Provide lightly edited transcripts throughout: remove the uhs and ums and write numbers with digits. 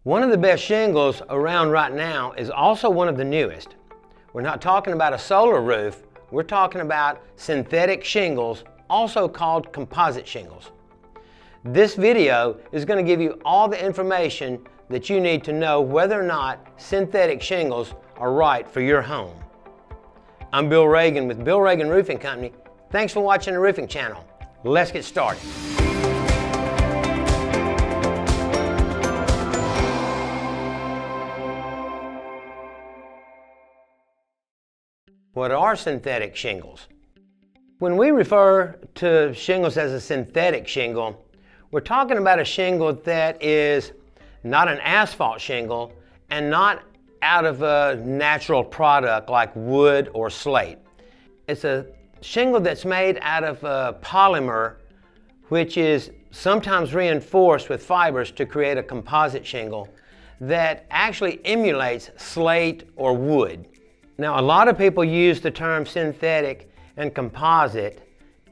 One of the best shingles around right now is also one of the newest. We're not talking about a solar roof, we're talking about synthetic shingles, also called composite shingles. This video is going to give you all the information that you need to know whether or not synthetic shingles are right for your home. I'm Bill Ragan with Bill Ragan Roofing Company. Thanks for watching the Roofing Channel. Let's get started. What are synthetic shingles? When we refer to shingles as a synthetic shingle, we're talking about a shingle that is not an asphalt shingle and not out of a natural product like wood or slate. It's a shingle that's made out of a polymer, which is sometimes reinforced with fibers to create a composite shingle that actually emulates slate or wood. Now, a lot of people use the term synthetic and composite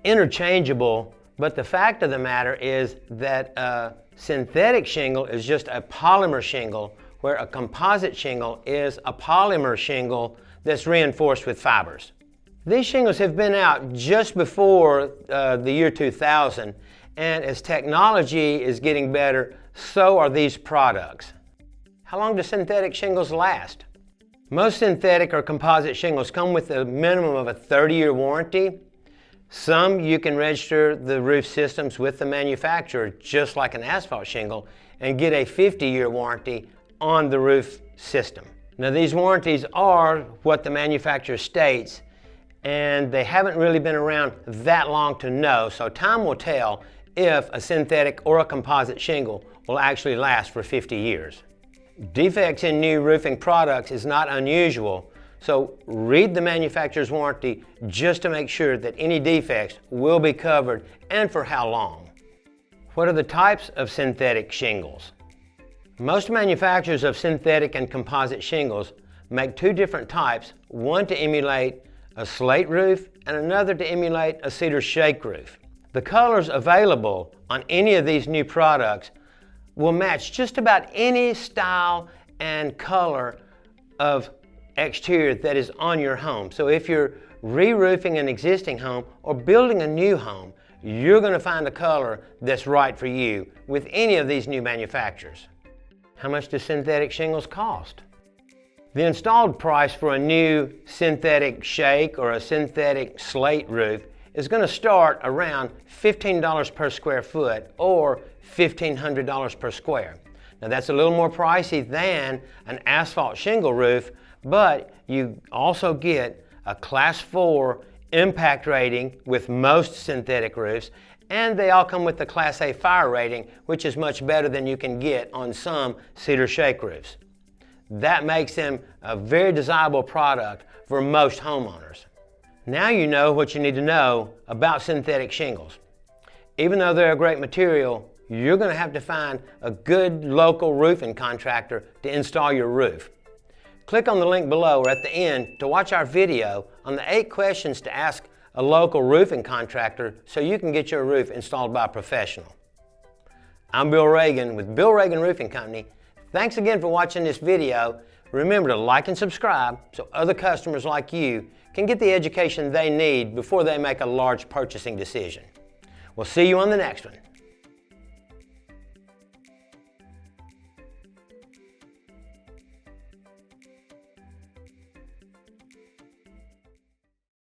interchangeable, but the fact of the matter is that a synthetic shingle is just a polymer shingle, where a composite shingle is a polymer shingle that's reinforced with fibers. These shingles have been out just before the year 2000, and as technology is getting better, so are these products. How long do synthetic shingles last? Most synthetic or composite shingles come with a minimum of a 30-year warranty. Some you can register the roof systems with the manufacturer, just like an asphalt shingle, and get a 50-year warranty on the roof system. Now, these warranties are what the manufacturer states, and they haven't really been around that long to know, so time will tell if a synthetic or a composite shingle will actually last for 50 years. Defects in new roofing products is not unusual, so read the manufacturer's warranty just to make sure that any defects will be covered and for how long. What are the types of synthetic shingles? Most manufacturers of synthetic and composite shingles make two different types, one to emulate a slate roof and another to emulate a cedar shake roof. The colors available on any of these new products will match just about any style and color of exterior that is on your home. So if you're re-roofing an existing home or building a new home, you're going to find a color that's right for you with any of these new manufacturers. How much do synthetic shingles cost? The installed price for a new synthetic shake or a synthetic slate roof is going to start around $15 per square foot or $1,500 per square. Now, that's a little more pricey than an asphalt shingle roof, but you also get a Class 4 impact rating with most synthetic roofs, and they all come with the Class A fire rating, which is much better than you can get on some cedar shake roofs. That makes them a very desirable product for most homeowners. Now you know what you need to know about synthetic shingles. Even though they're a great material, you're going to have to find a good local roofing contractor to install your roof. Click on the link below or at the end to watch our video on the 8 questions to ask a local roofing contractor so you can get your roof installed by a professional. I'm Bill Ragan with Bill Ragan Roofing Company. Thanks again for watching this video. Remember to like and subscribe so other customers like you can get the education they need before they make a large purchasing decision. We'll see you on the next one.